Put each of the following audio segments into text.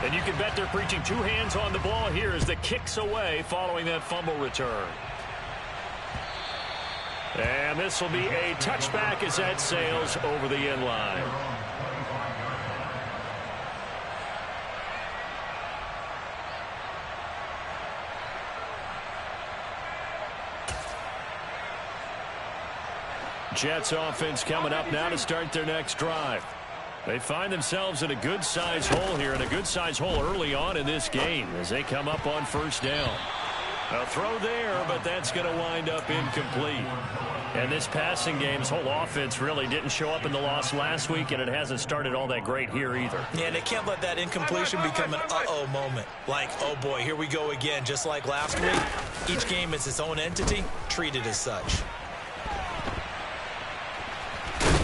And you can bet they're preaching two hands on the ball here as the kick's away following that fumble return. And this will be a touchback as that sails over the end line. Jets offense coming up now to start their next drive. They find themselves in a good-sized hole here, and a good-sized hole early on in this game as they come up on first down. A throw there, but that's going to wind up incomplete. And this passing game's whole offense really didn't show up in the loss last week, and it hasn't started all that great here either. Yeah, and they can't let that incompletion become an uh-oh moment. Like, oh boy, here we go again, just like last week. Each game is its own entity, treated as such.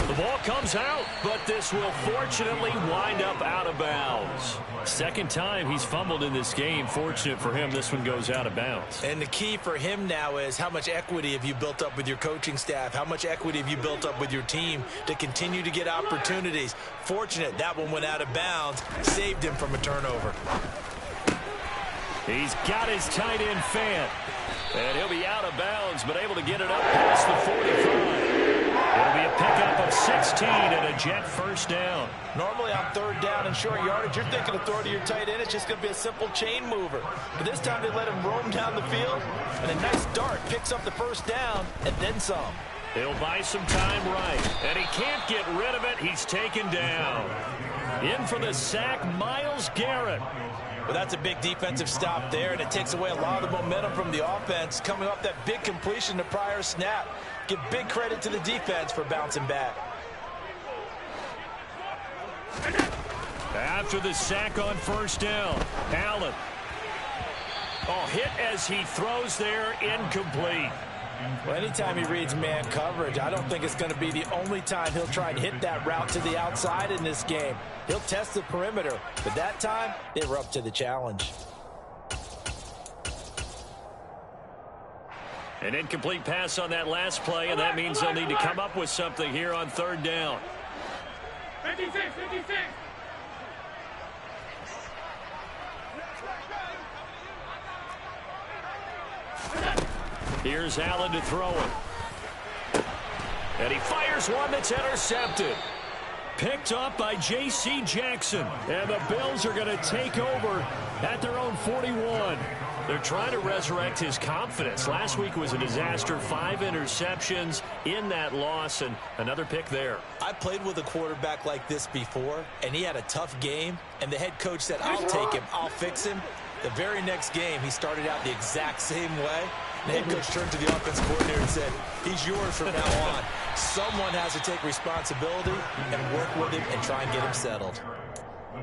The ball comes out, but this will fortunately wind up out of bounds. Second time he's fumbled in this game. Fortunate for him, this one goes out of bounds. And the key for him now is how much equity have you built up with your coaching staff? How much equity have you built up with your team to continue to get opportunities? Fortunate that one went out of bounds, saved him from a turnover. He's got his tight end fan. And he'll be out of bounds, but able to get it up past the 45. It'll be a pickup of 16 and a Jet first down. Normally on third down and short yardage, you're thinking of throwing to your tight end. It's just going to be a simple chain mover. But this time they let him roam down the field, and a nice dart picks up the first down and then some. He'll buy some time right, and he can't get rid of it. He's taken down. In for the sack, Myles Garrett. Well, that's a big defensive stop there, and it takes away a lot of the momentum from the offense. Coming off that big completion the prior snap. Give big credit to the defense for bouncing back. After the sack on first down, Allen. Oh, hit as he throws there, incomplete. Well, anytime he reads man coverage, I don't think it's going to be the only time he'll try and hit that route to the outside in this game. He'll test the perimeter, but that time, they were up to the challenge. An incomplete pass on that last play, and that means they'll need to come up with something here on third down. 56, 56. Here's Allen to throw it. And he fires one that's intercepted. Picked up by J.C. Jackson. And the Bills are going to take over at their own 41. They're trying to resurrect his confidence. Last week was a disaster. 5 interceptions in that loss, and another pick there. I played with a quarterback like this before, and he had a tough game, and the head coach said, I'll take him, I'll fix him. The very next game, he started out the exact same way. The head coach turned to the offensive coordinator and said, he's yours from now on. Someone has to take responsibility and work with him and try and get him settled.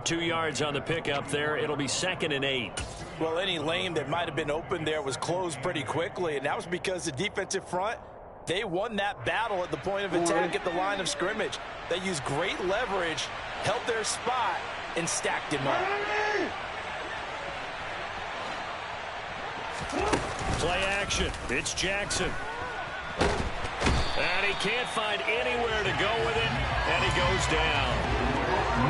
2 yards on the pickup there. It'll be 2nd and 8. Well, any lane that might have been open there was closed pretty quickly, and that was because the defensive front, they won that battle at the point of attack at the line of scrimmage. They used great leverage, held their spot, and stacked him up. Play action. It's Jackson. And he can't find anywhere to go with it, and he goes down.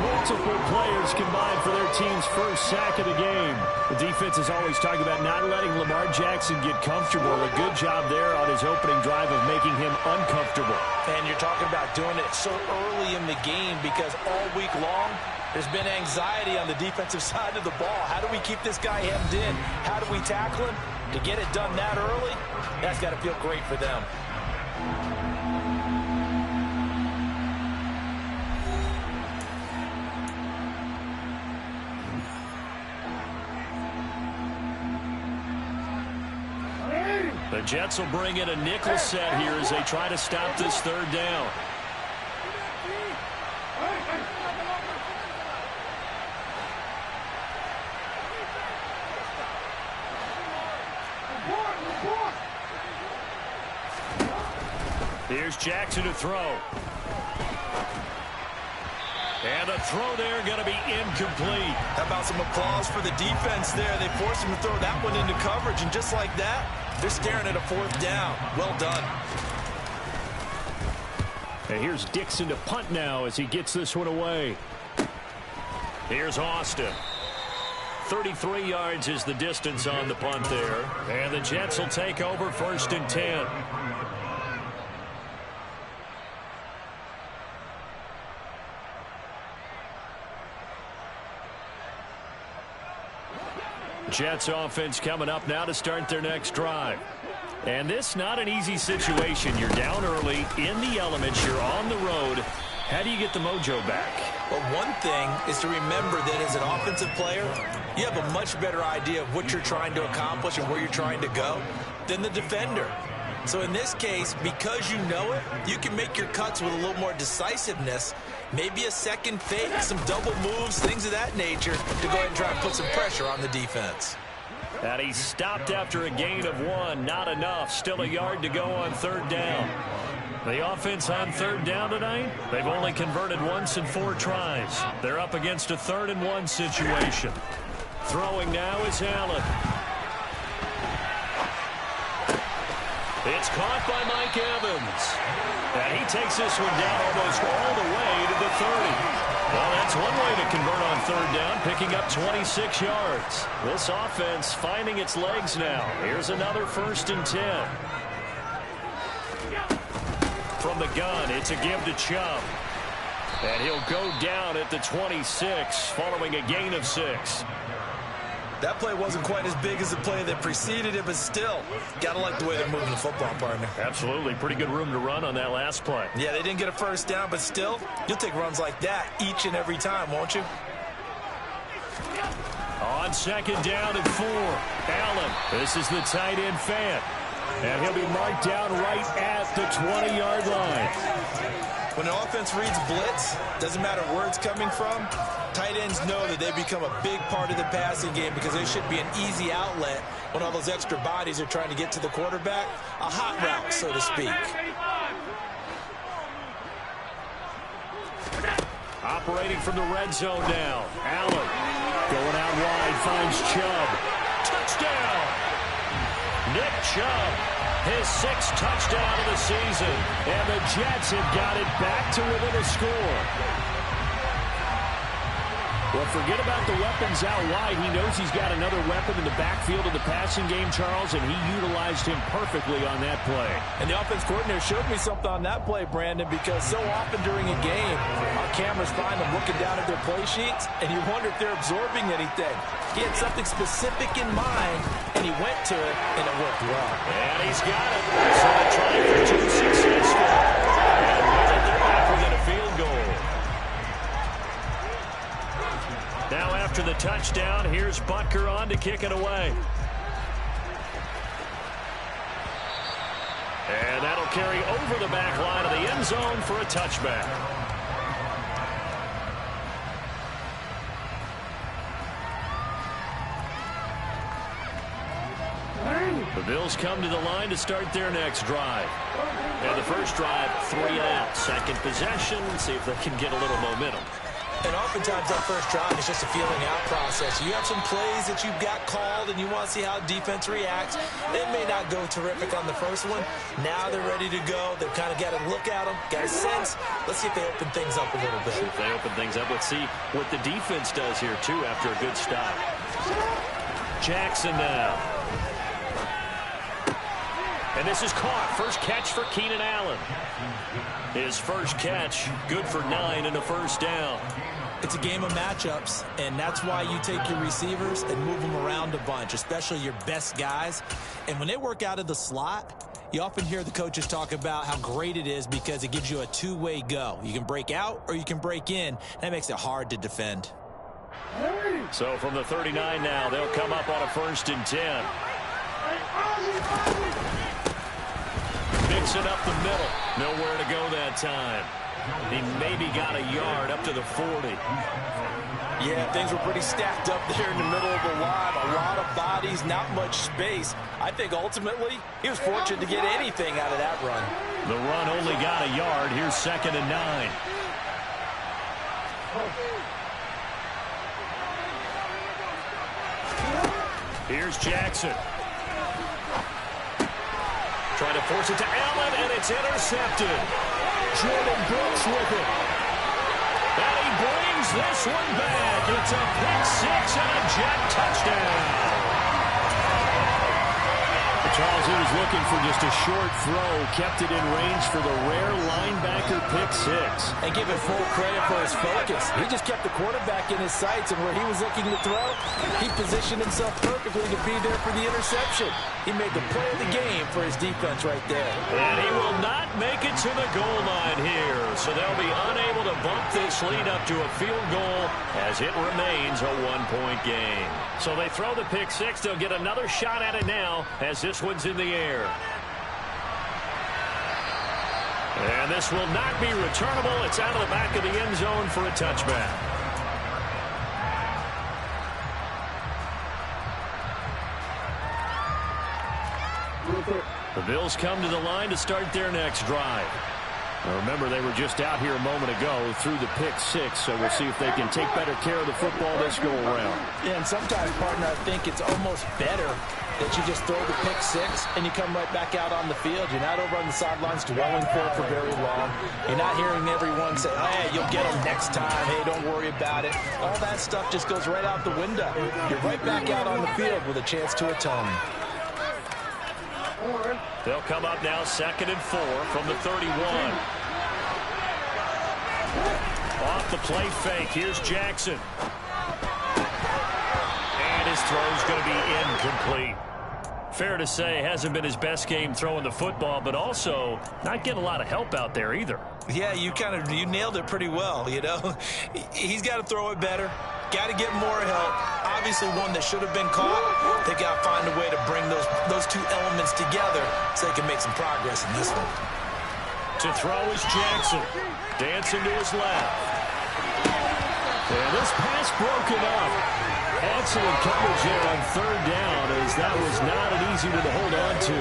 Multiple players combined for their team's first sack of the game. The defense is always talking about not letting Lamar Jackson get comfortable. A good job there on his opening drive of making him uncomfortable. And you're talking about doing it so early in the game because all week long, there's been anxiety on the defensive side of the ball. How do we keep this guy hemmed in? How do we tackle him? To get it done that early, that's got to feel great for them. The Jets will bring in a nickel set here as they try to stop this third down. Here's Jackson to throw. And a throw there going to be incomplete. How about some applause for the defense there? They forced him to throw that one into coverage, and just like that, they're staring at a 4th down. Well done. And here's Dixon to punt now as he gets this one away. Here's Austin. 33 yards is the distance on the punt there. And the Jets will take over 1st and 10. Jets offense coming up now to start their next drive. And this not an easy situation. You're down early, in the elements, you're on the road. How do you get the mojo back? Well, one thing is to remember that as an offensive player, you have a much better idea of what you're trying to accomplish and where you're trying to go than the defender. So in this case, because you know it, you can make your cuts with a little more decisiveness, maybe a second fake, some double moves, things of that nature, to go ahead and try and put some pressure on the defense. And he stopped after a gain of 1. Not enough. Still a yard to go on 3rd down. The offense on 3rd down tonight, they've only converted once in 4 tries. They're up against a 3rd and 1 situation. Throwing now is Allen. It's caught by Mike Evans. And he takes this one down almost all the way to the 30. Well, that's one way to convert on 3rd down, picking up 26 yards. This offense finding its legs now. Here's another 1st and 10. From the gun, it's a give to Chubb. And he'll go down at the 26 following a gain of 6. That play wasn't quite as big as the play that preceded it, but still, got to like the way they're moving the football, partner. Absolutely. Pretty good room to run on that last play. Yeah, they didn't get a 1st down, but still, you'll take runs like that each and every time, won't you? On 2nd down and 4. Allen, this is the tight end fan. And he'll be marked down right at the 20-yard line. When an offense reads blitz, doesn't matter where it's coming from, tight ends know that they become a big part of the passing game because they should be an easy outlet when all those extra bodies are trying to get to the quarterback. A hot route, so to speak. Operating from the red zone now. Allen going out wide, finds Chubb. Touchdown! Nick Chubb, his 6th touchdown of the season. And the Jets have got it back to within a score. Well, forget about the weapons out wide. He knows he's got another weapon in the backfield of the passing game, Charles, and he utilized him perfectly on that play. And the offense coordinator showed me something on that play, Brandon, because so often during a game, our cameras find them looking down at their play sheets, and you wonder if they're absorbing anything. He had something specific in mind, and he went to it, and it worked well. And he's got it. So they're trying for 2 successful. And they're back within a field goal. Now after the touchdown, here's Butker on to kick it away. And that'll carry over the back line of the end zone for a touchback. The Bills come to the line to start their next drive. And the first drive, 3 and out. Second possession, see if they can get a little momentum. And oftentimes that first drive is just a feeling out process. You have some plays that you've got called and you want to see how defense reacts. It may not go terrific on the first one. Now they're ready to go. They've kind of got to look at them, got a sense. Let's see if they open things up a little bit. See if they open things up. Let's see what the defense does here, too, after a good stop. Jackson now. And this is caught. First catch for Keenan Allen. His first catch, good for 9 and a first down. It's a game of matchups, and that's why you take your receivers and move them around a bunch, especially your best guys. And when they work out of the slot, you often hear the coaches talk about how great it is because it gives you a two-way go. You can break out or you can break in. That makes it hard to defend. So from the 39 now, they'll come up on a 1st and 10. Mixing up the middle. Nowhere to go that time. He maybe got a yard up to the 40. Yeah, things were pretty stacked up there in the middle of the line. A lot of bodies, not much space. I think ultimately he was fortunate to get anything out of that run. The run only got a yard. Here's 2nd and 9. Here's Jackson. Trying to force it to Allen, and it's intercepted. Jordan Brooks with it. And he brings this one back. It's a pick six and a Jet touchdown. Charles, he was looking for just a short throw, kept it in range for the rare linebacker pick six. And give him full credit for his focus. He just kept the quarterback in his sights, and where he was looking to throw, he positioned himself perfectly to be there for the interception. He made the play of the game for his defense right there. And he will not make it to the goal line here, so they'll be unable to bump this lead up to a field goal as it remains a one-point game. So they throw the pick six. They'll get another shot at it now as this one's in the air. And this will not be returnable. It's out of the back of the end zone for a touchback. The Bills come to the line to start their next drive. Now remember, they were just out here a moment ago through the pick six, so we'll see if they can take better care of the football this go-around. Yeah, and sometimes, partner, I think it's almost better that you just throw the pick six and you come right back out on the field. You're not over on the sidelines dwelling for it for very long. You're not hearing everyone say, hey, you'll get them next time. Hey, don't worry about it. All that stuff just goes right out the window. You're right back out on the field with a chance to atone. They'll come up now 2nd and 4 from the 31. Off the play fake. Here's Jackson. And his throw's going to be incomplete. Fair to say, hasn't been his best game throwing the football, but also not getting a lot of help out there either. Yeah, you nailed it pretty well, you know. He's got to throw it better. Got to get more help. Obviously one that should have been caught. They got to find a way to bring those two elements together so they can make some progress in this one. To throw is Jackson. Dancing to his left. And this pass broken up. Excellent coverage there on 3rd down, as that was not an easy one to hold on to.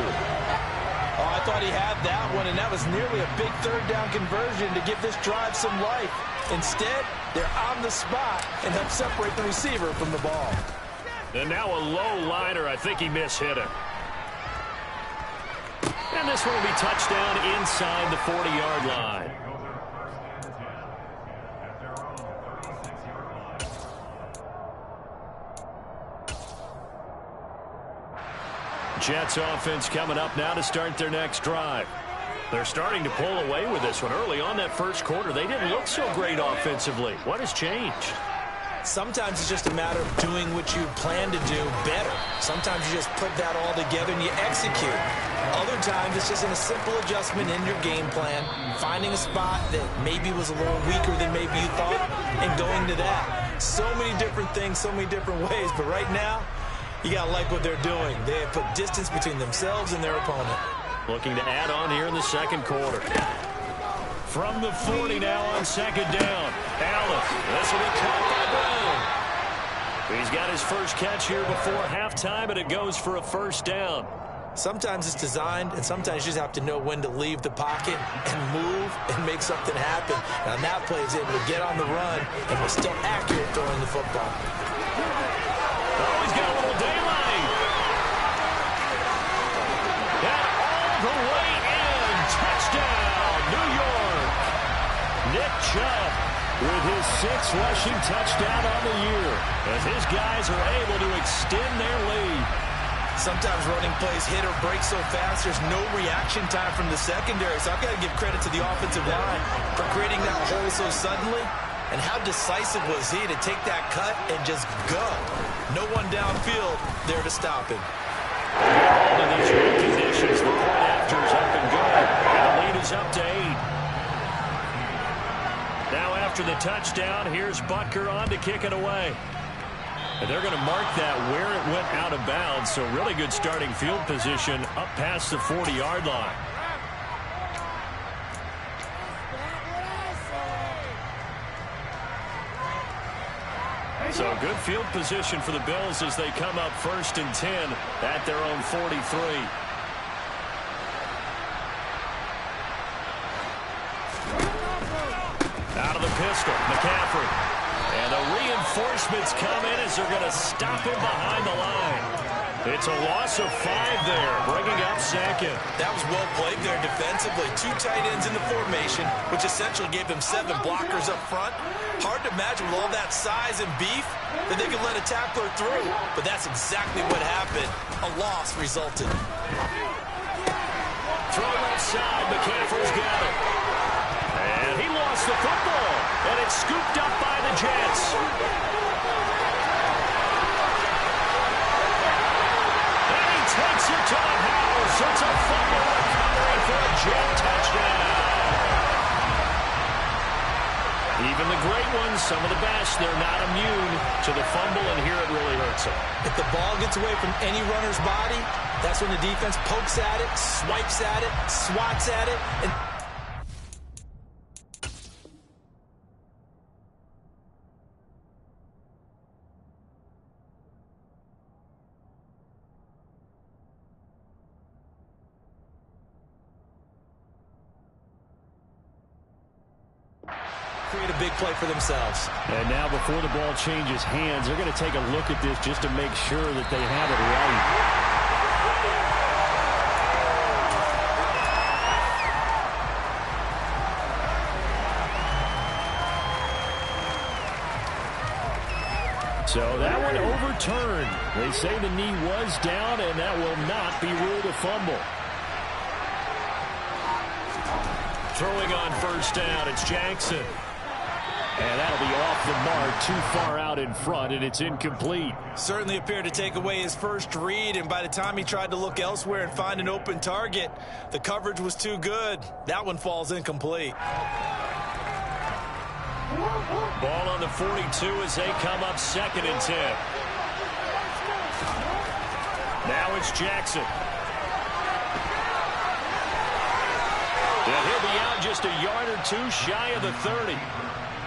Oh, I thought he had that one, and that was nearly a big 3rd down conversion to give this drive some life. Instead, they're on the spot and help separate the receiver from the ball. And now a low liner. I think he mishit it. And this one will be touchdown inside the 40-yard line. Jets offense coming up now to start their next drive. They're starting to pull away with this one. Early on that first quarter, they didn't look so great offensively. What has changed? Sometimes it's just a matter of doing what you plan to do better. Sometimes you just put that all together and you execute. Other times it's just a simple adjustment in your game plan, finding a spot that maybe was a little weaker than maybe you thought, and going to that. So many different things, so many different ways, but right now, you got to like what they're doing. They have put distance between themselves and their opponent. Looking to add on here in the second quarter. From the 40 now on 2nd down. Allen, this will be caught by Brown. He's got his first catch here before halftime, and it goes for a 1st down. Sometimes it's designed, and sometimes you just have to know when to leave the pocket and move and make something happen. And on that play, he's able to get on the run and was still accurate throwing the football. Oh, he's got a little daylight. And all the way in. Touchdown, New York. Nick Chubb with his 6th rushing touchdown on the year, as his guys are able to extend their lead. Sometimes running plays hit or break so fast, there's no reaction time from the secondary. So I've got to give credit to the offensive line for creating that hole so suddenly. And how decisive was he to take that cut and just go? No one downfield there to stop him. In these good conditions, the point after is up and good. And the lead is up to 8. Now after the touchdown, here's Butker on to kick it away. And they're going to mark that where it went out of bounds. So really good starting field position up past the 40-yard line. So good field position for the Bills as they come up 1st and 10 at their own 43. Out of the pistol, McCaffrey. And the reinforcements come in as they're going to stop him behind the line. It's a loss of 5 there, bringing up second. That was well played there defensively. 2 tight ends in the formation, which essentially gave them 7 blockers up front. Hard to imagine with all that size and beef that they could let a tackler through. But that's exactly what happened. A loss resulted. Throw left side, McCaffrey's got it. And he lost the football. And it's scooped up by the Jets. Takes it to the house. It's a fumble recovery for a Jet touchdown. Even the great ones, some of the best, they're not immune to the fumble, and here it really hurts them. If the ball gets away from any runner's body, that's when the defense pokes at it, swipes at it, swats at it, and create a big play for themselves. And now before the ball changes hands, they're going to take a look at this just to make sure that they have it right. So that one overturned. They say the knee was down, and that will not be ruled a fumble. Throwing on first down, it's Jackson. And that'll be off the mark, too far out in front, and it's incomplete. Certainly appeared to take away his first read, and by the time he tried to look elsewhere and find an open target, the coverage was too good. That one falls incomplete. Ball on the 42 as they come up 2nd and 10. Now it's Jackson. And he'll be out just a yard or 2 shy of the 30.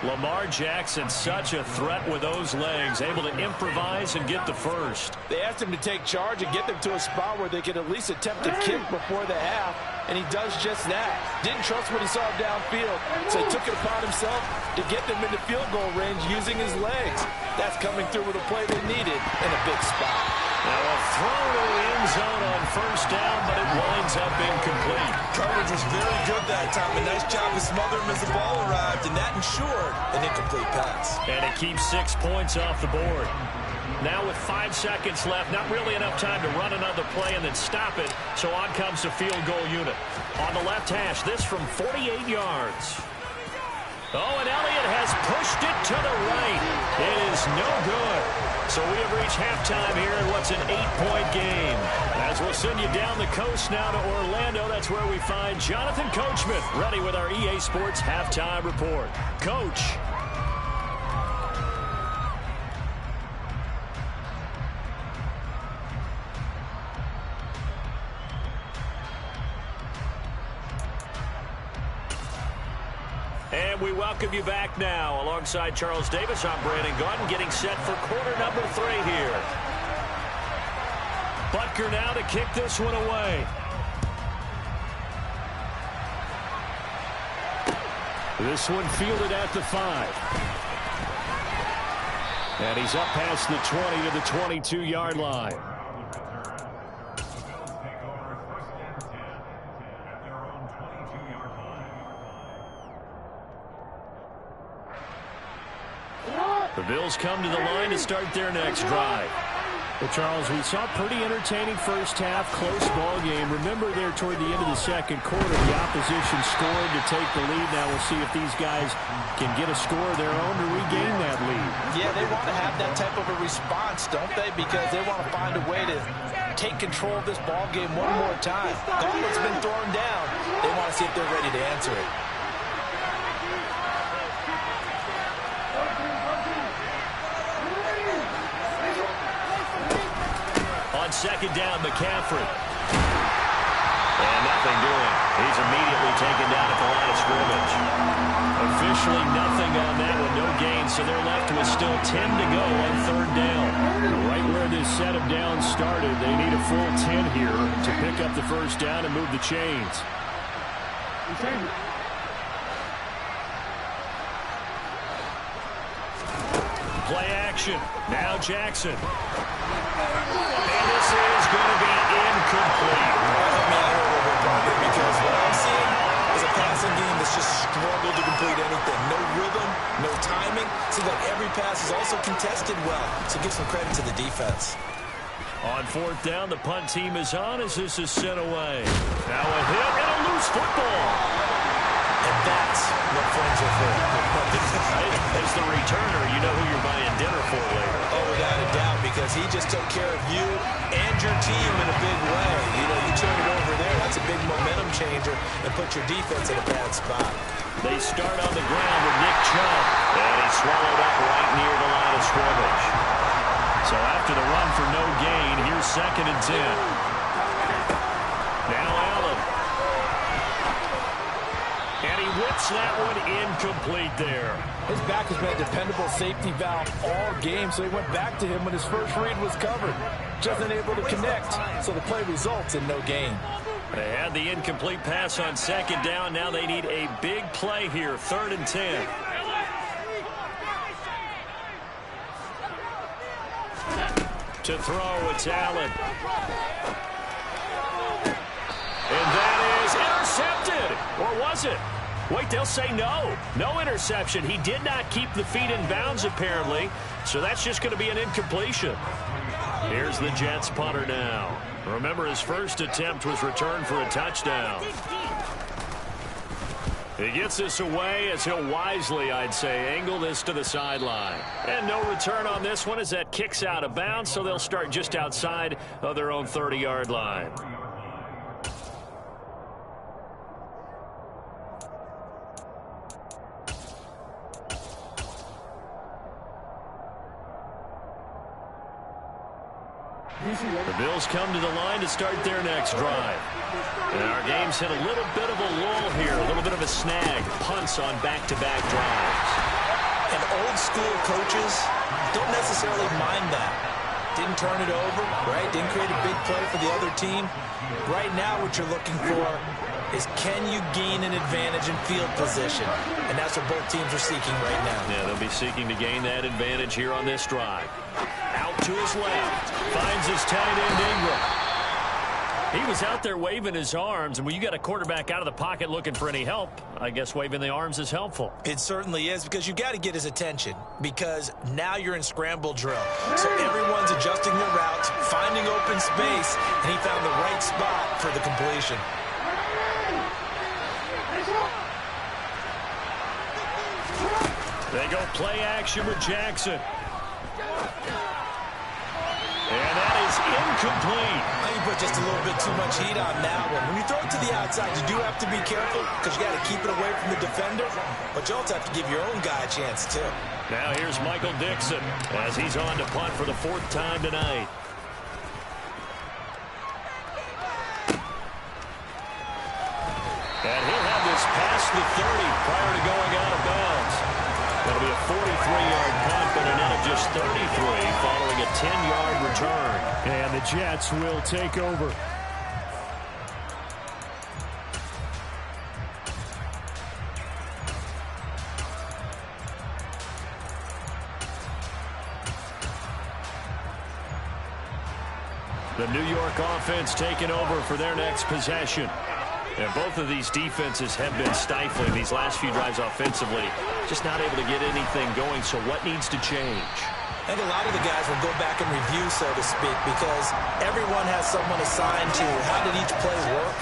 Lamar Jackson, such a threat with those legs, able to improvise and get the first. They asked him to take charge and get them to a spot where they could at least attempt to kick before the half, and he does just that. Didn't trust what he saw downfield, so he took it upon himself to get them into field goal range using his legs. That's coming through with a play they needed in a big spot. Now a throw to the end zone on first down, but it winds up incomplete. Coverage was very good that time. A nice job to smother him as the ball arrived, and that ensured an incomplete pass. And it keeps 6 points off the board. Now with 5 seconds left, not really enough time to run another play and then stop it, so on comes the field goal unit. On the left hash, this from 48 yards. Oh, and Elliott has pushed it to the right. It is no good. So we have reached halftime here in what's an 8-point game. As we'll send you down the coast now to Orlando, that's where we find Jonathan Coachman ready with our EA Sports Halftime Report. Coach. And we welcome you back now. Alongside Charles Davis, I'm Brandon Gaudin, getting set for quarter number 3 here. Butker now to kick this one away. This one fielded at the 5. And he's up past the 20 to the 22-yard line. The Bills come to the line to start their next drive. Well, Charles, we saw a pretty entertaining first half, close ball game. Remember there toward the end of the second quarter, the opposition scored to take the lead. Now we'll see if these guys can get a score of their own to regain that lead. Yeah, they want to have that type of a response, don't they? Because they want to find a way to take control of this ball game one more time. Gauntlet's been thrown down. They want to see if they're ready to answer it. Second down, McCaffrey. And nothing doing. He's immediately taken down at the line of scrimmage. Officially nothing on that one, no gain, so they're left with still 10 to go on 3rd down. Right where this set of downs started, they need a full 10 here to pick up the first down and move the chains. Play action. action. Now Jackson. And this is going to be incomplete. Because what I'm seeing is a passing game that's just struggled to complete anything. No rhythm, no timing. Seems like every pass is also contested well. So give some credit to the defense. On fourth down, the punt team is on as this is sent away. Now a hit and a loose football. And that's what friends are for. As the returner, you know who you're buying dinner for later. Oh, without a doubt, because he just took care of you and your team in a big way. You know, you turn it over there, that's a big momentum changer and put your defense in a bad spot. They start on the ground with Nick Chubb. And he's swallowed up right near the line of scrimmage. So after the run for no gain, here's 2nd and 10. Now Allen. And he whips that one incomplete there. His back has been a dependable safety valve all game, so he went back to him when his first read was covered. Just unable to connect, so the play results in no gain. They had the incomplete pass on 2nd down. Now they need a big play here, 3rd and 10. To throw, it's Allen. And that is intercepted. Or was it? Wait, they'll say no. No interception. He did not keep the feet in bounds, apparently. So that's just going to be an incompletion. Here's the Jets punter now. Remember, his first attempt was returned for a touchdown. He gets this away as he'll wisely, I'd say, angle this to the sideline. And no return on this one as that kicks out of bounds, so they'll start just outside of their own 30-yard line. The Bills come to the line to start their next drive. And our game's hit a little bit of a lull here, a little bit of a snag. Punts on back-to-back drives. And old-school coaches don't necessarily mind that. Didn't turn it over, right? Didn't create a big play for the other team. Right now what you're looking for is can you gain an advantage in field position? And that's what both teams are seeking right now. Yeah, they'll be seeking to gain that advantage here on this drive. Out to his left. Finds his tight end, Ingram. He was out there waving his arms, and when you got a quarterback out of the pocket looking for any help, I guess waving the arms is helpful. It certainly is, because you got to get his attention, because now you're in scramble drill. So everyone's adjusting their routes, finding open space, and he found the right spot for the completion. They go play action with Jackson. And that is incomplete. You put just a little bit too much heat on that one. When you throw it to the outside, you do have to be careful because you got to keep it away from the defender. But you also have to give your own guy a chance, too. Now here's Michael Dixon as he's on to punt for the 4th time tonight. And he'll have this past the 30 prior to going out of bounds. That'll be a 43-yard punt, but a net of just 33 following a 10-yard return. And the Jets will take over. The New York offense taking over for their next possession. And both of these defenses have been stifling these last few drives offensively. Just not able to get anything going, so what needs to change? I think a lot of the guys will go back and review, so to speak, because everyone has someone assigned to how did each play work.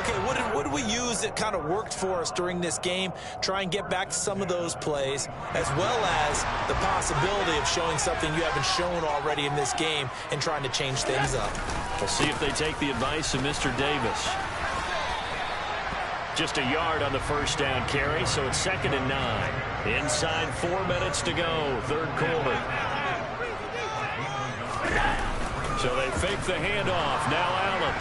Okay, what did we use that kind of worked for us during this game? Try and get back to some of those plays, as well as the possibility of showing something you haven't shown already in this game and trying to change things up. We'll see if they take the advice of Mr. Davis. Just a yard on the first down carry, so it's 2nd and 9. Inside 4 minutes to go, 3rd quarter. So they fake the handoff. Now Allen.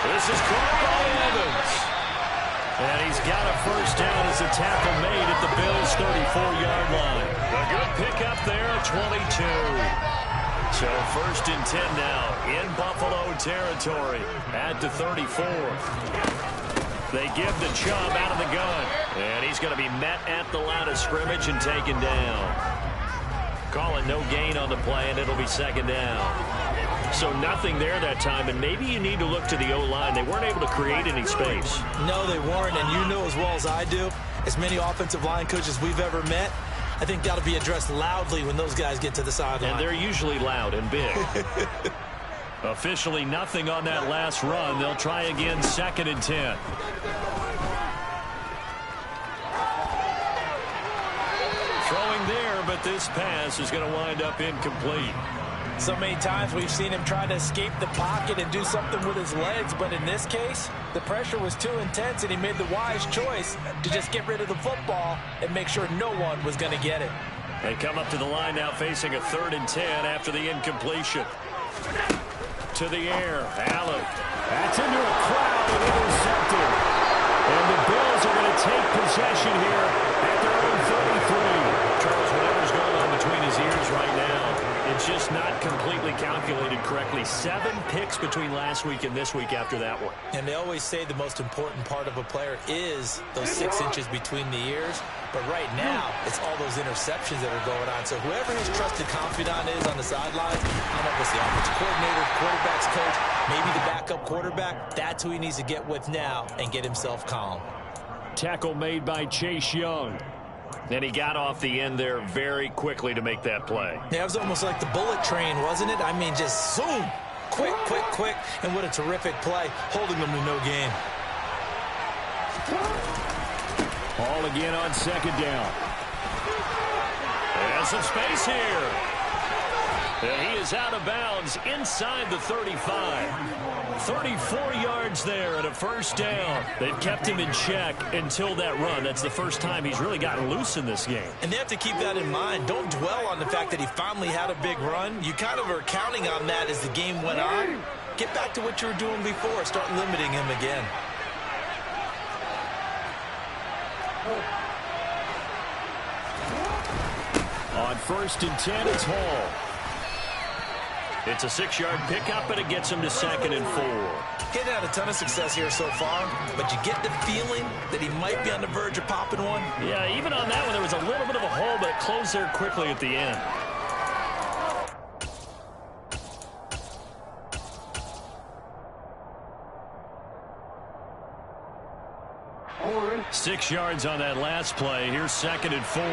This is caught by Evans. And he's got a first down as a tackle made at the Bills' 34-yard line. A good pickup there at 22. So 1st and 10 now in Buffalo territory at the 34. They give the Chubb out of the gun. And he's going to be met at the line of scrimmage and taken down. calling no gain on the play, and it'll be second down. So nothing there that time, and maybe you need to look to the O-line. They weren't able to create any space. No, they weren't, and you know as well as I do, as many offensive line coaches we've ever met, I think that'll be addressed loudly when those guys get to the sideline. And they're usually loud and big. Officially nothing on that last run. They'll try again, 2nd and 10. Throwing there, but this pass is going to wind up incomplete. So many times we've seen him try to escape the pocket and do something with his legs, but in this case, the pressure was too intense and he made the wise choice to just get rid of the football and make sure no one was going to get it. They come up to the line now facing a 3rd and 10 after the incompletion. To the air, Allen. That's into a crowd and intercepted. And the Bills are going to take possession here at their own 33. Charles, whatever's going on between his ears right now, it's just not completely calculated correctly. 7 picks between last week and this week after that one. And they always say the most important part of a player is those 6 inches between the ears. But right now, it's all those interceptions that are going on. So whoever his trusted confidant is on the sidelines, I don't know if it's the offensive coordinator, quarterback's coach, maybe the backup quarterback, that's who he needs to get with now and get himself calm. Tackle made by Chase Young. And he got off the end there very quickly to make that play. Yeah, it was almost like the bullet train, wasn't it? I mean, just zoom, quick, quick, quick, and what a terrific play, holding them to no gain. Ball again on 2nd down. And some space here. And he is out of bounds inside the 35. 34 yards there and a 1st down. They've kept him in check until that run. That's the first time he's really gotten loose in this game. And they have to keep that in mind. Don't dwell on the fact that he finally had a big run. You kind of are counting on that as the game went on. Get back to what you were doing before. Start limiting him again. On 1st and 10, it's Hall. It's a 6-yard pickup, and it gets him to 2nd and 4. Getting had a ton of success here so far, but you get the feeling that he might be on the verge of popping one. Yeah, even on that one, there was a little bit of a hole, but it closed there quickly at the end. Forward. 6 yards on that last play. Here's 2nd and 4.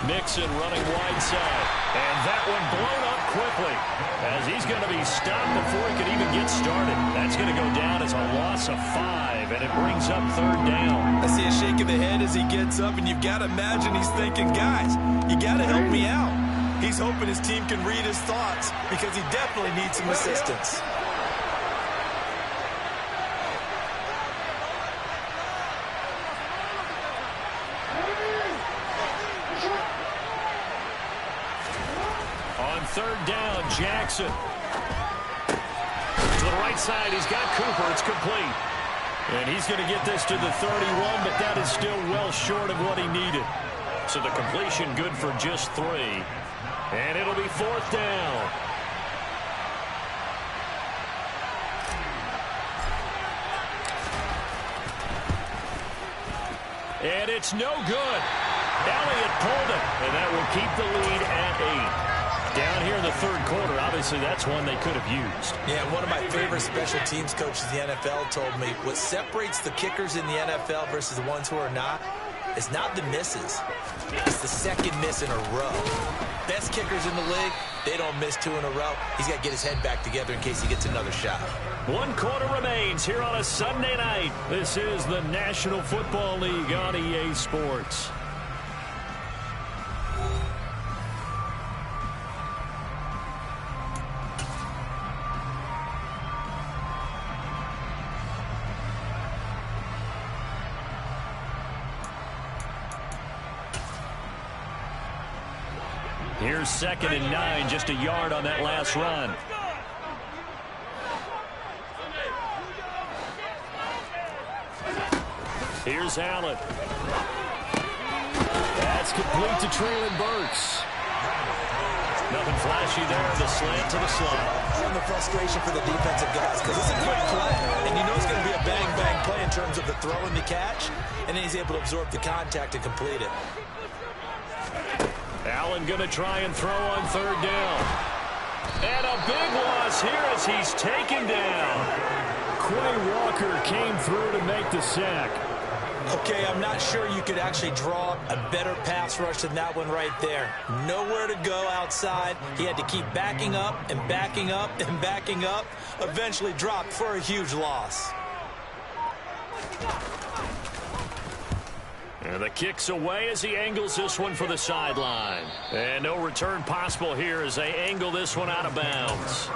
Mixon running wide side. And that one blown up quickly as he's going to be stopped before he can even get started. That's going to go down as a loss of 5, and it brings up 3rd down. I see a shake of the head as he gets up, and you've got to imagine he's thinking, guys, you got to help me out. He's hoping his team can read his thoughts because he definitely needs some assistance. On 3rd down, Jackson. To the right side, he's got Cooper. It's complete. And he's going to get this to the 31, but that is still well short of what he needed. So the completion good for just 3. And it'll be 4th down. And it's no good. Elliott pulled it, and that will keep the lead at 8. Down here in the 3rd quarter, obviously that's one they could have used. Yeah, one of my favorite special teams coaches in the NFL told me what separates the kickers in the NFL versus the ones who are not is not the misses. It's the 2nd miss in a row. Best kickers in the league, they don't miss 2 in a row. He's got to get his head back together in case he gets another shot. 1 quarter remains here on a Sunday night. This is the National Football League on EA Sports. Here's 2nd and 9, just a yard on that last run. Here's Allen. That's complete to Traylon Burks. Nothing flashy there. The slant to the slot. And the frustration for the defensive guys because it's a quick play. And you know it's going to be a bang-bang play in terms of the throw and the catch. And then he's able to absorb the contact and complete it. Allen going to try and throw on third down. And a big loss here as he's taken down. Quay Walker came through to make the sack. Okay, I'm not sure you could actually draw a better pass rush than that one right there. Nowhere to go outside. He had to keep backing up and backing up and backing up. Eventually dropped for a huge loss. And the kick's away as he angles this one for the sideline. And no return possible here as they angle this one out of bounds.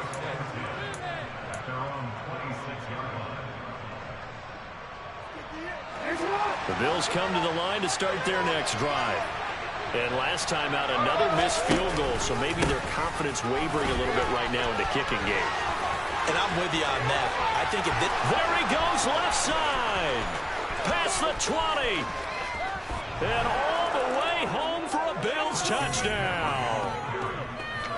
The Bills come to the line to start their next drive. And last time out, another missed field goal, so maybe their confidence wavering a little bit right now in the kicking game. And I'm with you on that. I think if this... There he goes, left side. Past the 20. And all the way home for a Bills touchdown.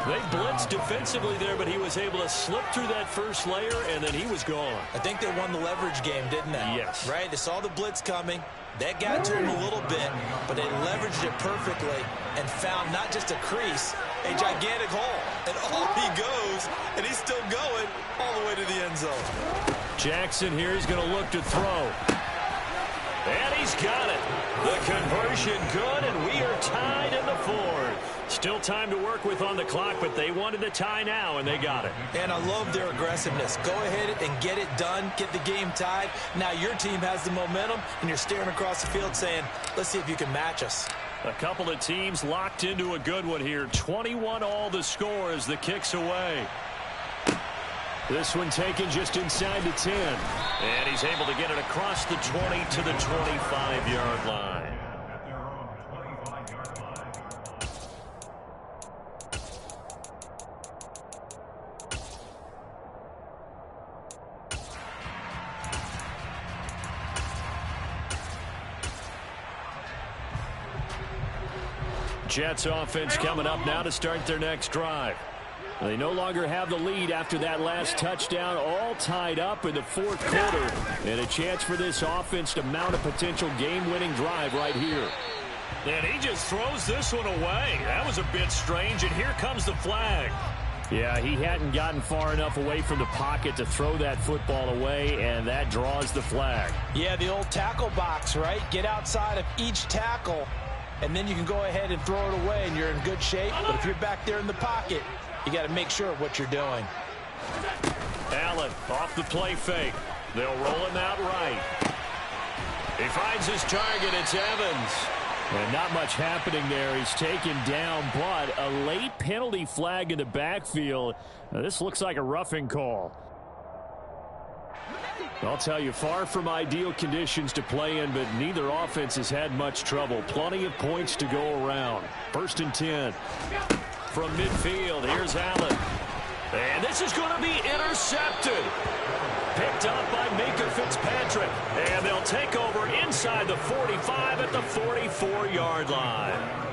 They blitzed defensively there, but he was able to slip through that first layer, and then he was gone. I think they won the leverage game, didn't they? Yes. Right? They saw the blitz coming. That got to him a little bit, but they leveraged it perfectly and found not just a crease, a gigantic hole. And off he goes, and he's still going all the way to the end zone. Jackson here is going to look to throw. And he's got it. The conversion good, and we are tied in the fourth. Still time to work with on the clock, but they wanted the tie now, and they got it. And I love their aggressiveness. Go ahead and get it done, get the game tied. Now your team has the momentum, and you're staring across the field saying, let's see if you can match us. A couple of teams locked into a good one here. 21 all the score as the kick's away. This one taken just inside the 10. And he's able to get it across the 20 to the 25-yard line. Jets offense coming up now to start their next drive. They no longer have the lead after that last touchdown, all tied up in the fourth quarter. And a chance for this offense to mount a potential game-winning drive right here. And he just throws this one away. That was a bit strange, and here comes the flag. Yeah, he hadn't gotten far enough away from the pocket to throw that football away, and that draws the flag. Yeah, the old tackle box, right? Get outside of each tackle, and then you can go ahead and throw it away, and you're in good shape. But if you're back there in the pocket, you got to make sure of what you're doing. Allen off the play fake. They'll roll him out right. He finds his target. It's Evans. And not much happening there. He's taken down, but a late penalty flag in the backfield. Now, this looks like a roughing call. I'll tell you, far from ideal conditions to play in, but neither offense has had much trouble. Plenty of points to go around. 1st and 10. From midfield, here's Allen. And this is going to be intercepted. Picked up by Micah Fitzpatrick. And they'll take over inside the 45 at the 44-yard line.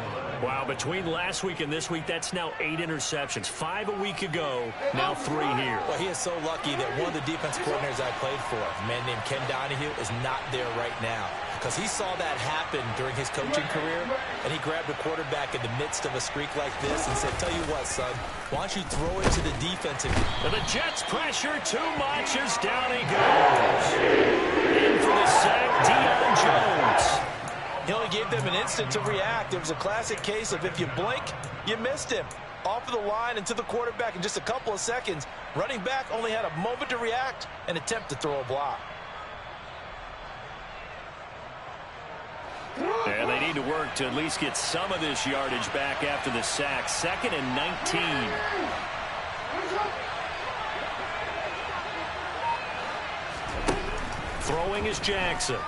Wow, between last week and this week, that's now 8 interceptions. 5 a week ago, now 3 here. Well, he is so lucky that one of the defense coordinators I played for, a man named Ken Donahue, is not there right now. Because he saw that happen during his coaching career, and he grabbed a quarterback in the midst of a streak like this and said, tell you what, son, why don't you throw it to the defensive. And the Jets pressure too much as down he goes. In for the sack, Deion Jones. He only gave them an instant to react. It was a classic case of if you blink, you missed him. Off of the line and to the quarterback in just a couple of seconds. Running back only had a moment to react and attempt to throw a block. And they need to work to at least get some of this yardage back after the sack. 2nd and 19. Throwing is Jackson.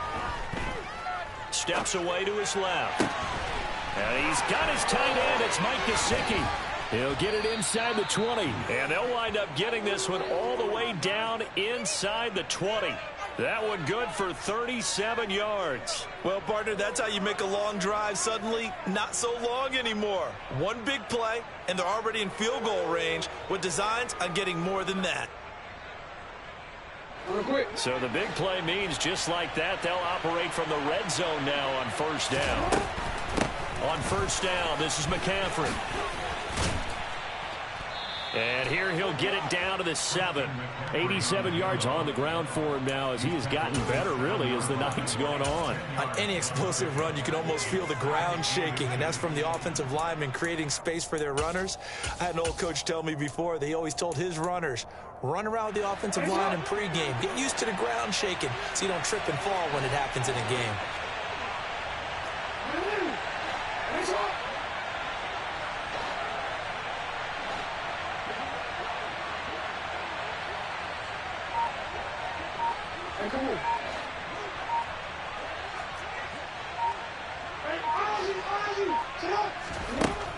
Steps away to his left. And he's got his tight end. It's Mike Gesicki. He'll get it inside the 20. And they'll wind up getting this one all the way down inside the 20. That one good for 37 yards. Well, partner, that's how you make a long drive suddenly not so long anymore. One big play, and they're already in field goal range with designs on getting more than that. So the big play means just like that, they'll operate from the red zone now on first down. On first down, this is McCaffrey. And here he'll get it down to the 7. 87 yards on the ground for him now as he has gotten better, really, as the night's gone on. On any explosive run, you can almost feel the ground shaking, and that's from the offensive linemen creating space for their runners. I had an old coach tell me before, they always told his runners, run around the offensive line in pregame. Get used to the ground shaking so you don't trip and fall when it happens in a game.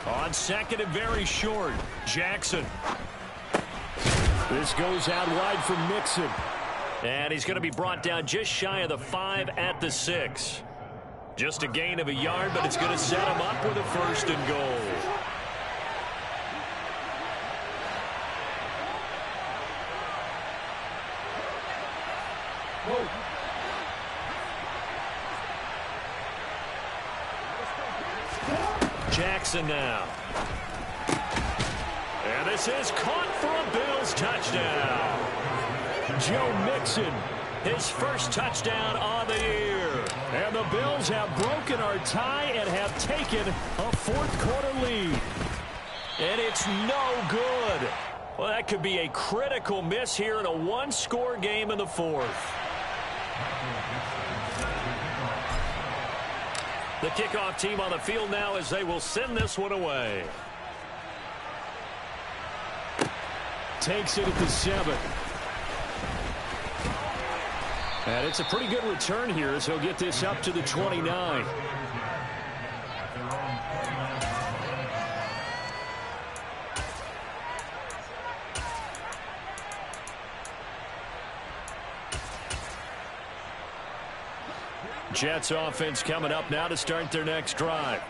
On second and very short, Jackson. This goes out wide for Mixon. And he's going to be brought down just shy of the 5 at the 6. Just a gain of a yard, but it's going to set him up with a first and goal. Jackson now. And this is caught for a Bills touchdown. Joe Mixon, his first touchdown on the year. And the Bills have broken our tie and have taken a fourth-quarter lead. And it's no good. Well, that could be a critical miss here in a one-score game in the fourth. The kickoff team on the field now as they will send this one away. Takes it at the 7. And it's a pretty good return here as he'll get this up to the 29. Jets offense coming up now to start their next drive.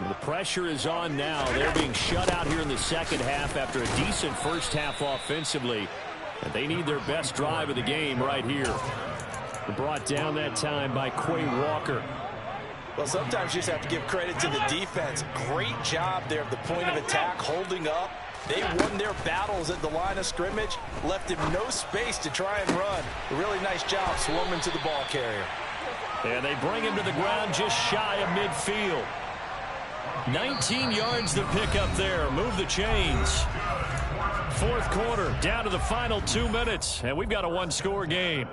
The pressure is on now. They're being shut out here in the second half after a decent first half offensively. And they need their best drive of the game right here. Brought down that time by Quay Walker. Well, sometimes you just have to give credit to the defense. Great job there at the point of attack, holding up. They won their battles at the line of scrimmage, left him no space to try and run. A really nice job swarming to the ball carrier. And they bring him to the ground just shy of midfield. 19 yards to pick up there. Move the chains. Fourth quarter, down to the final 2 minutes, and we've got a one-score game.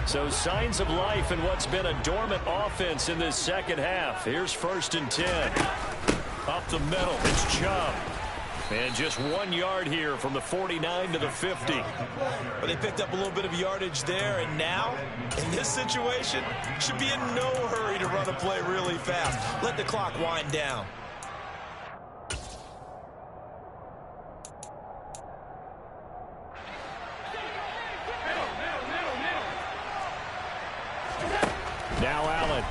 So signs of life in what's been a dormant offense in this second half. Here's first and 10. Up the middle, it's Chubb. And just 1 yard here from the 49 to the 50. Well, they picked up a little bit of yardage there, and now, in this situation, should be in no hurry to run a play really fast. Let the clock wind down. Now Allen.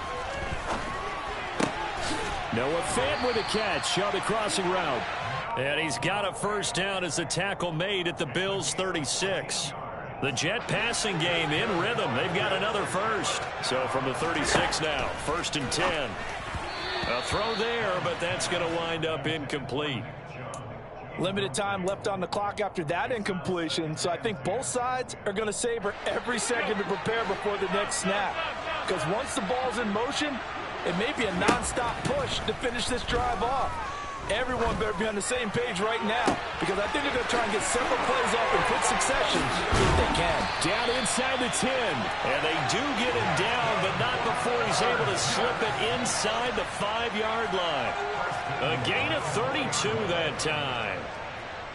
Noah Fant with a catch on the crossing route. And he's got a first down as the tackle made at the Bills' 36. The Jet passing game in rhythm. They've got another first. So from the 36 now, first and 10. A throw there, but that's going to wind up incomplete. Limited time left on the clock after that incompletion, so I think both sides are going to savor every second to prepare before the next snap. Because once the ball's in motion, it may be a nonstop push to finish this drive off. Everyone better be on the same page right now, because I think they're going to try and get several plays off in quick succession if they can. Down inside the 10. And they do get him down, but not before he's able to slip it inside the 5-yard line. A gain of 32 that time.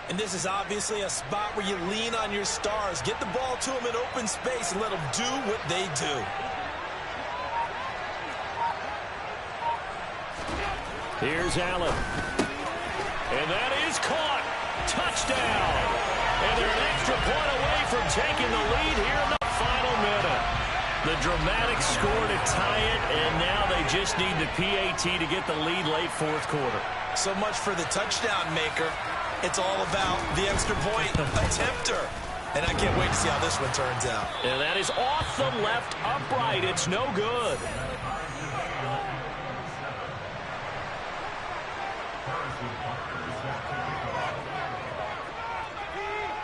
And this is obviously a spot where you lean on your stars. Get the ball to them in open space and let them do what they do. Here's Allen. And that is caught. Touchdown. And they're an extra point away from taking the lead here in the final minute. The dramatic score to tie it, and now they just need the PAT to get the lead late fourth quarter. So much for the touchdown maker. It's all about the extra point attempter. And I can't wait to see how this one turns out. And that is off the left upright. It's no good.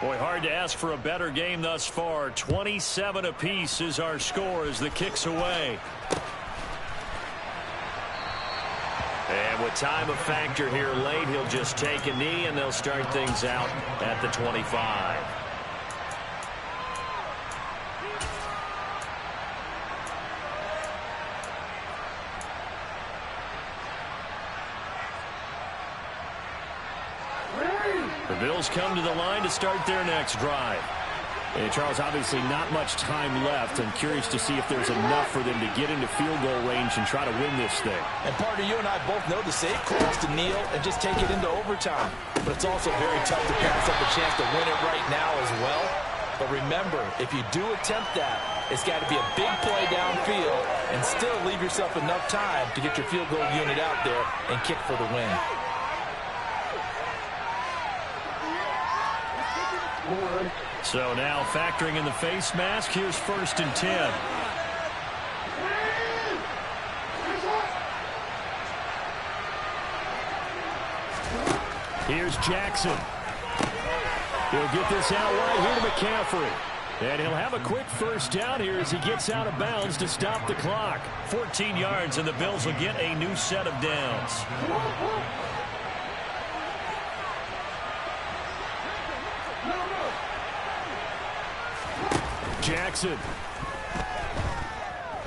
Boy, hard to ask for a better game thus far. 27 apiece is our score as the kick's away. And with time a factor here late, he'll just take a knee, and they'll start things out at the 25. The Bills come to the line to start their next drive. And Charles, obviously not much time left. I'm curious to see if there's enough for them to get into field goal range and try to win this thing. And partner, you and I both know the safe call is to kneel and just take it into overtime. But it's also very tough to pass up a chance to win it right now as well. But remember, if you do attempt that, it's got to be a big play downfield and still leave yourself enough time to get your field goal unit out there and kick for the win. So now factoring in the face mask, here's 1st and 10. Here's Jackson. He'll get this out right here to McCaffrey. And he'll have a quick first down here as he gets out of bounds to stop the clock. 14 yards, and the Bills will get a new set of downs. Jackson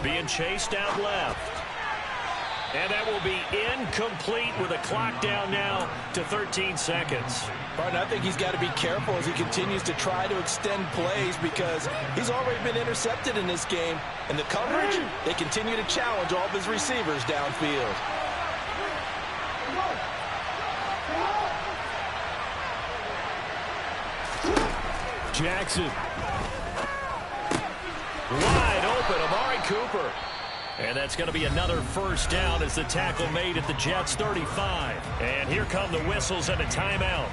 being chased out left. And that will be incomplete with a clock down now to 13 seconds. Partner, I think he's got to be careful as he continues to try to extend plays because he's already been intercepted in this game. And the coverage, they continue to challenge all of his receivers downfield. Jackson. Wide open, Amari Cooper. And that's going to be another first down as the tackle made at the Jets' 35. And here come the whistles and a timeout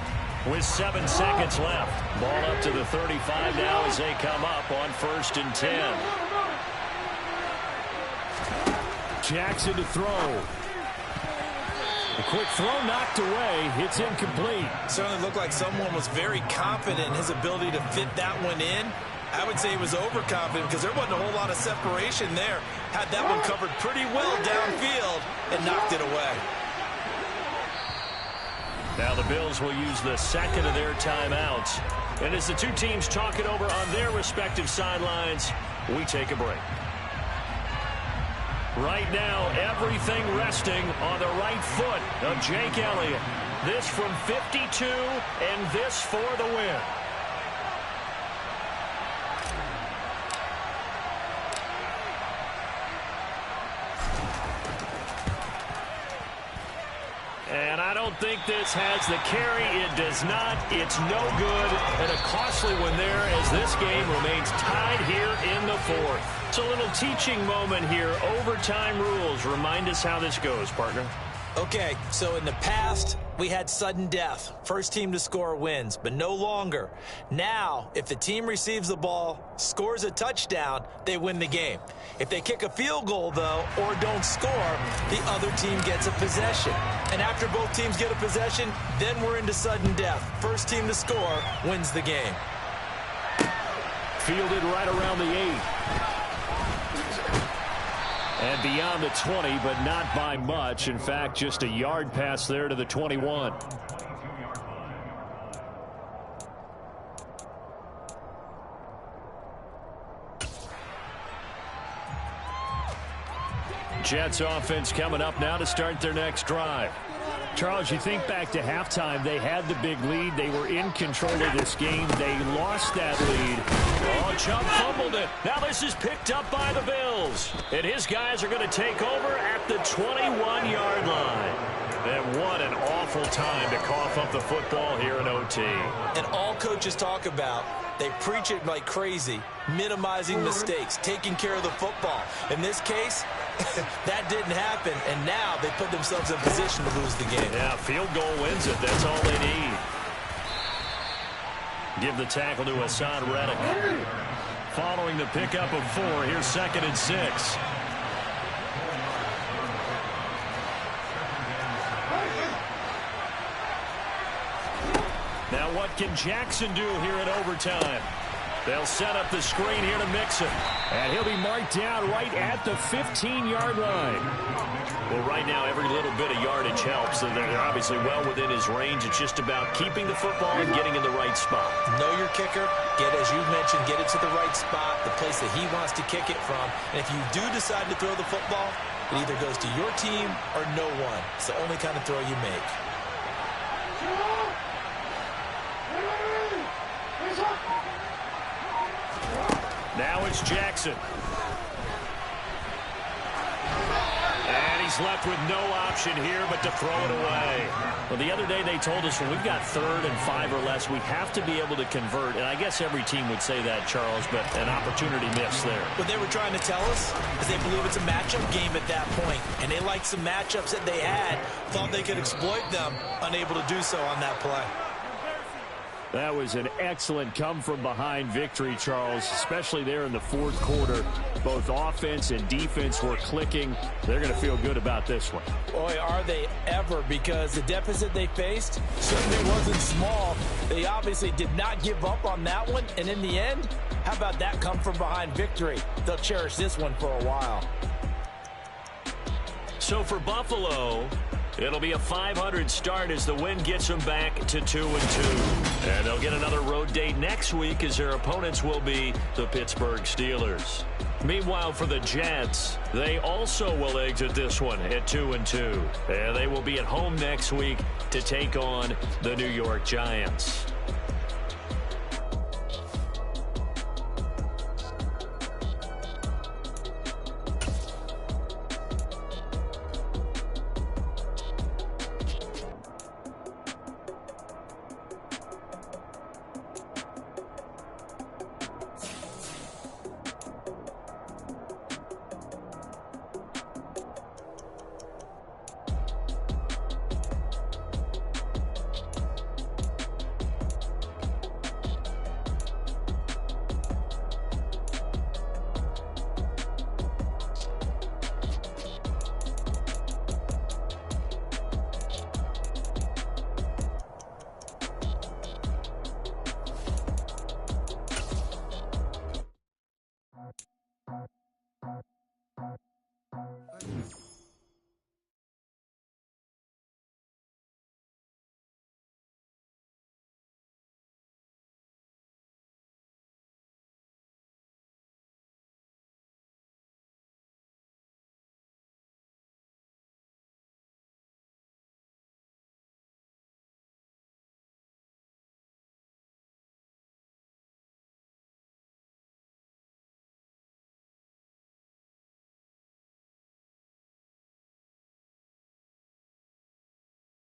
with 7 seconds left. Ball up to the 35 now as they come up on 1st and 10. Jackson to throw. A quick throw knocked away. It's incomplete. Certainly looked like someone was very confident in his ability to fit that one in. I would say he was overconfident because there wasn't a whole lot of separation there. Had that one covered pretty well downfield and knocked it away. Now the Bills will use the second of their timeouts. And as the two teams talk it over on their respective sidelines, we take a break. Right now, everything resting on the right foot of Jake Elliott. This from 52 and this for the win. And I don't think this has the carry. It does not. It's no good. And a costly one there as this game remains tied here in the fourth. It's a little teaching moment here. Overtime rules. Remind us how this goes, partner. Okay, so in the past, we had sudden death. First team to score wins, but no longer. Now, if the team receives the ball, scores a touchdown, they win the game. If they kick a field goal, though, or don't score, the other team gets a possession. And after both teams get a possession, then we're into sudden death. First team to score wins the game. Fielded right around the 8. And beyond the 20, but not by much. In fact, just a yard pass there to the 21. Jets offense coming up now to start their next drive. Charles, you think back to halftime, they had the big lead. They were in control of this game. They lost that lead. Oh, Chubb fumbled it. Now this is picked up by the Bills. And his guys are going to take over at the 21-yard line. And what an awful time to cough up the football here in OT. And all coaches talk about, they preach it like crazy, minimizing mistakes, taking care of the football. In this case, that didn't happen, and now they put themselves in position to lose the game. Yeah, field goal wins it. That's all they need. Give the tackle to Hassan Reddick. Following the pickup of 4, here's 2nd and 6. Now what can Jackson do here in overtime? They'll set up the screen here to Mixon. And he'll be marked down right at the 15-yard line. Well, right now, every little bit of yardage helps. So they're obviously well within his range. It's just about keeping the football and getting in the right spot. Know your kicker. As you mentioned, get it to the right spot, the place that he wants to kick it from. And if you do decide to throw the football, it either goes to your team or no one. It's the only kind of throw you make. Now it's Jackson. And he's left with no option here but to throw it away. Well, the other day they told us when we've got 3rd and 5 or less, we have to be able to convert. And I guess every team would say that, Charles, but an opportunity missed there. What they were trying to tell us is they believe it's a matchup game at that point. And they liked some matchups that they had, thought they could exploit them, unable to do so on that play. That was an excellent come-from-behind victory, Charles, especially there in the 4th quarter. Both offense and defense were clicking. They're going to feel good about this one. Boy, are they ever, because the deficit they faced certainly wasn't small. They obviously did not give up on that one, and in the end, how about that come-from-behind victory? They'll cherish this one for a while. So for Buffalo, it'll be a .500 start as the win gets them back to 2-2. And they'll get another road date next week as their opponents will be the Pittsburgh Steelers. Meanwhile, for the Jets, they also will exit this one at 2-2. And they will be at home next week to take on the New York Giants.